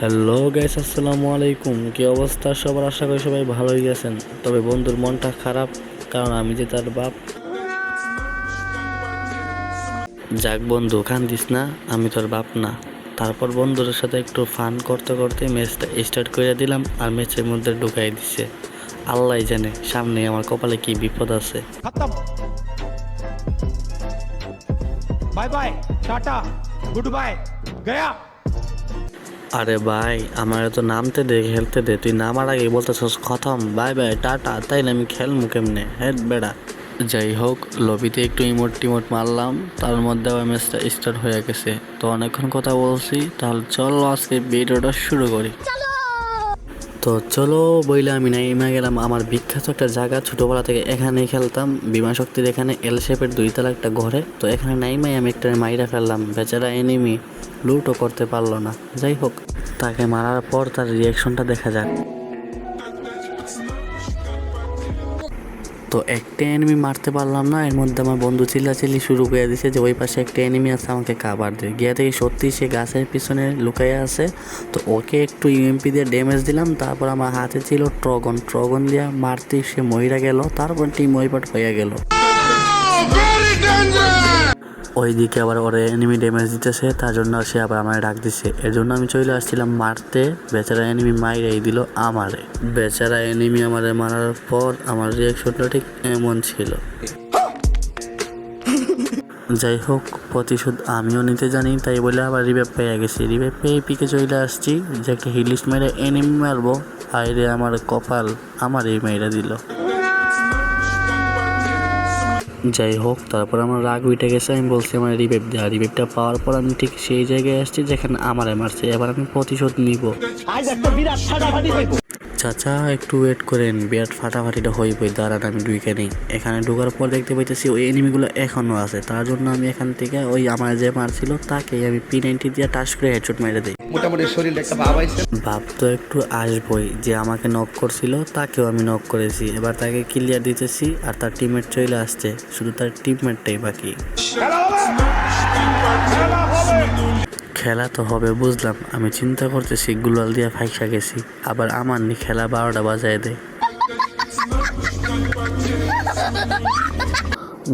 Hello guys, আসসালামু আলাইকুম। কি অবস্থা সবার? আশা করি সবাই ভালোই গেছেন। তবে বন্ধুর মনটা খারাপ, কারণ আমি যে তার বাপ। যাক বন্ধু, কান্দিস না, আমি তোর বাপ না। তারপর বন্ধুদের সাথে একটু ফান করতে করতে ম্যাচটা স্টার্ট করে দিলাম, আর ম্যাচের মধ্যে ঢুকাই দিছে। আল্লাহ জানে সামনে আমার কপালে কি বিপদ আছে। Bye bye tata good bye गया। আরে ভাই, আমার তো নামতে দে, খেলতে দে। তুই নামার আগে বলতেছস খতম, বাই বাই টাটা, তাই না? আমি খেলমু কেমনে? হ্যাঁ বেড়া। যাই হোক, লবিতে একটু ইমোট টিমোট মারলাম, তার মধ্যে আবার ম্যাচটা স্টার্ট হয়ে গেছে। তো অনেকক্ষণ কথা বলছি, তাহলে চলো আজকে ভিডিওটা শুরু করি। তো চলো বইলে আমি নাইমা গেলাম আমার বিখ্যাত একটা জায়গা। ছোটোবেলা থেকে এখানেই খেলতাম, বিমান শক্তির এখানে এল শেপের 2 তলা একটা ঘরে। তো এখানে নাইমাই আমি একটা মাইরা ফেললাম। বেচারা এনিমি লুটও করতে পারলো না। যাই হোক, তাকে মারার পর তার রিয়াকশনটা দেখা যাক। তো একটা এনিমি মারতে পারলাম না, এর মধ্যে আমার বন্ধু চিল্লাচিল্লি শুরু করে দিছে যে ওই পাশে একটা এনিমি আছে, আমাকে কাভার দিয়ে। গিয়া থেকে সত্যি সে গাছের পিছনে লুকাইয়া আছে। তো ওকে একটু ইউএমপি দিয়ে ড্যামেজ দিলাম। তারপর আমার হাতে ছিল ট্রগন দিয়ে মারতে সে মহিরা গেল। তারপর টিম ওয়াইপার হয়ে গেল। ওইদিকে আবার ওরা এনিমি ড্যামেজ দিতেছে, তার জন্য সে আবার আমার ডাক দিছে। এর জন্য আমি চলে আসছিলাম মারতে। বেচারা এনিমি মাইরাই দিল আমারে। বেচারা এনিমি আমারে মারার পর আমার রিয়াকশনটা ঠিক এমন ছিল। যাই হোক, প্রতিশোধ আমিও নিতে জানি, তাই বলে আবার রিভাইভ পেয়ে গেছি। রিভাইভ পেয়ে পিকে চলে আসছি যে একটা হিলিস্ট মেরে এনিমি মারবো। আইরে আমার কপাল, আমার এই মেয়েরা দিল। যাই হোক, তারপর আমার রাগ উঠে গেছে। আমি বলছি আমার রিভাইভ দেওয়া। রিভাইভটা পাওয়ার পর আমি ঠিক সেই জায়গায় আসছি যেখানে আমারে মারছে। এবার আমি প্রতিশোধ নিব। চাচা একটু ওয়েট করেন, বিরাট ফাটাফাটিটা হইবই, দাঁড়ান আমি ঢুকে নেই। এখানে ঢোকার পর দেখতে পাইতেছি ওই এনিমিগুলো এখনো আছে। তার জন্য আমি এখান থেকে ওই আমার যে মারছিল তাকে আমি P90 দিয়ে টাচ করে হেডশট মেরে দিই। মোটামুটি শরীরে একটা ভাব আইছে। ভাব তো একটু আসবই, যে আমাকে নক করছিল তাকেও আমি নক করেছি। এবার তাকে ক্লিয়ার দিতেছি, আর তার টিমমেট চলে আসছে। শুধু তার টিমমেটটাই বাকি। খেলা তো হবে বুঝলাম, আমি চিন্তা করতেছি গুলাল দিয়ে ফাইসা গেছি, আবার আমার নি খেলা 12টা বাজায় দেয়।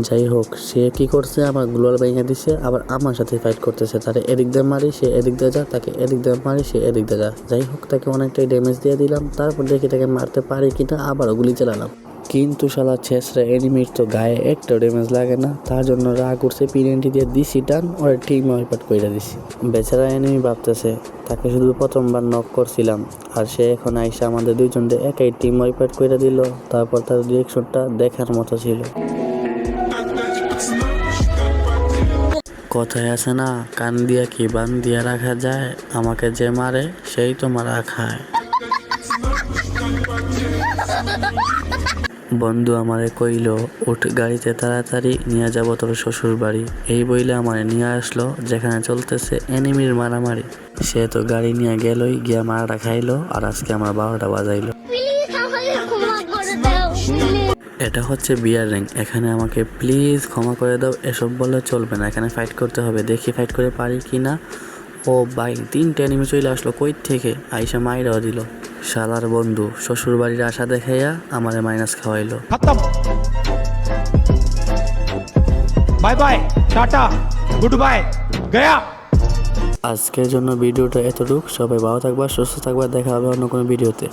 যাই হোক, সে কি করছে, আমার গুলাল ভেঙে দিছে, আবার আমার সাথে ফাইট করতেছে। তারে এদিক দিয়ে মারি, সে এদিক দিয়ে যা, তাকে এদিক দিয়ে মারি, সে এদিক দিয়ে যা। যাই হোক, তাকে অনেকটাই ড্যামেজ দিয়ে দিলাম। তারপর দেখি তাকে মারতে পারি কিনা, আবারও গুলি চালালাম। কিন্তু শালা ছেসরা এনিমির তো গায়ে একটা ড্যামেজ লাগে না। তার জন্য রাগ উঠছে, P90 দিয়ে দিছি টান, ওরা টিম ওয়াইপার কইরা দিছি। বেচারা এনিমি ভাবতেছে তাকে শুধু প্রথমবার নক করছিলাম, আর সে এখন আইসা আমাদের দুইজনদের একাই টিম ওয়াইপার কইরা দিল। তারপর তার রিয়াকশনটা দেখার মতো ছিল। কথায় আছে না, কান দিয়া কি বান দিয়া রাখা যায়, আমাকে যে মারে সেই তো মারা খায়। বন্ধু আমারে কইল, উঠ গাড়িতে, তাড়াতাড়ি নিয়ে যাব তোর শ্বশুর বাড়ি। এই বইলে আমারে নিয়ে আসলো যেখানে চলতেছে এনিমির মারামারি। সে তো গাড়ি নিয়ে গেলই, গিয়া মারাটা খাইলো, আর আজকে আমার 12টা বাজাইলো। এটা হচ্ছে বিয়ার র্যাঙ্ক, এখানে আমাকে প্লিজ ক্ষমা করে দাও। এসব বললে চলবে না, এখানে ফাইট করতে হবে। দেখি ফাইট করে পারি কি না। ও ভাই, 3টে এনিমি চলে আসলো কই থেকে, আইসা মাইরাও দিল। শালার বন্ধু শ্বশুর বাড়ির আশা দেখাইয়া আমারে মাইনাস খাওয়াইলো। Bye bye tata good bye गया। আজকের জন্য ভিডিওটা এতটুক। সবাই ভালো থাকবা, সুস্থ থাকবা, দেখা হবে অন্য কোনো ভিডিওতে।